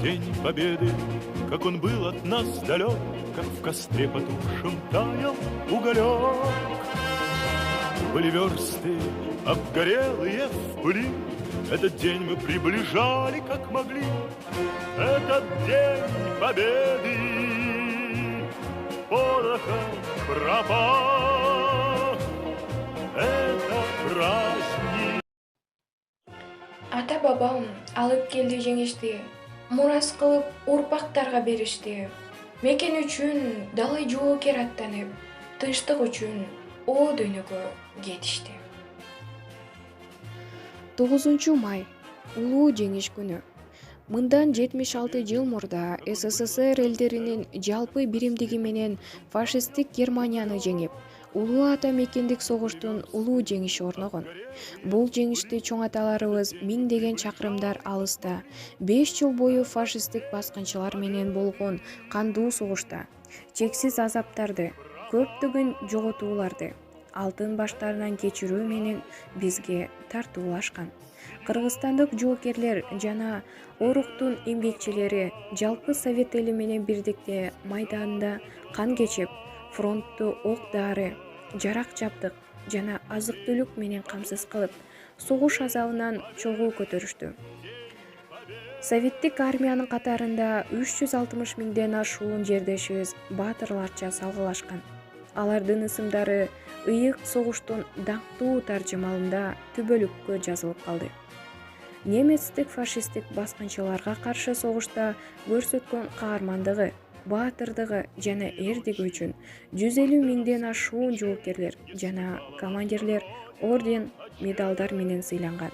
День Победы, как он был от нас далек, как в костре потухшем таял уголек. Были версты обгорелые в пыли, этот день мы приближали как могли. Этот день Победы порохом пропах. Это праздник. Ата бабам алып келди жеңишти, мурас кылып урпактарга беришти. Мекен үчүн далай жоокер аттанып, тынчтык үчүн о дүйнөгө кетишти. 9 май улуу жеңиш күнү. Мындан 76 жыл мурда СССР элдеринин жалпы биримдиги менен фашисттик Германияны жеңип, улуу ата мекендик согуштун улуу жеңиши орногон. Бул жеңишти чоң аталарыбыз миңдеген чакырымдар алыста 5 жыл бою фашисттик баскынчылар менен болгон кандуу согушта чексиз азаптарды, көптөгөн жоготууларды, алтын баштарынан кечирүү менен бизге тартуулашкан. Кыргызстандык жоокерлер жана оруктун эмгекчилери жалпы Совет эли менен бирдикте майданда кан кечип, фронтту ок-дары, жарак-жабдык жана азык-түлүк менен камсыз кылып, согуш азабынан чогуу көтөрүштү. Советтик армиянын катарында 360 миңден ашуун жердешибиз баатырларча салгылашкан. Алардын ысымдары ыйык согуштун даңктуу таржымалында түбөлүккө жазылып калды. Немецтик фашисттик баскынчыларга каршы согушта көрсөткөн каармандыгы, баатырдыгы жана эрдиги үчүн 150 миңден ашуун жоокерлер жана командирлер орден, медалдар менен сыйланган.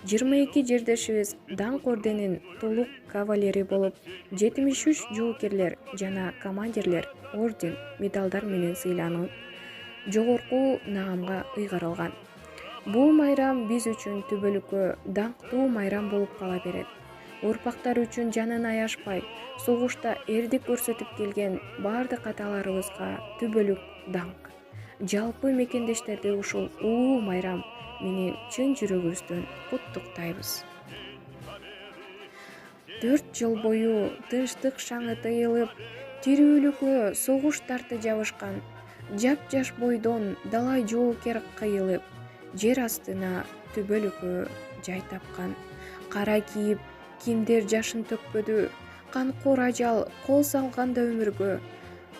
22 жердешибиз даңк орденин толук кавалери болуп, 73 жоокерлер жана командирлер орден, медалдар менен сыйланып, жогорку наамга ыйгарылган. Бул майрам биз үчүн түбөлүккө даңктуу майрам болуп кала берет. Урпактар үчүн жанын аяшпай, согушта эрдик көрсөтүп келген бардык аталарыбызга түбөлүк даңк. Жалпы мекендештерди ушул улуу майрам менен чын жүрөгүбүздөн куттуктайбыз. 4 жыл бою тынчтык шаңы тыйылып, тирүүлүккө согуш тарты жабышкан. Жап-жаш бойдон далай жоокер кыйылып, жер астына түбөлүккө жай тапкан. Кара кийип, кимдер жашын төкпөдү, канкор ажал кол салганда өмүргө.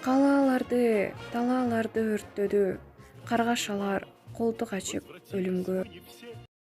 Калааларды, талааларды өрттөдү, каргашалар колтук ачып өлүмгө.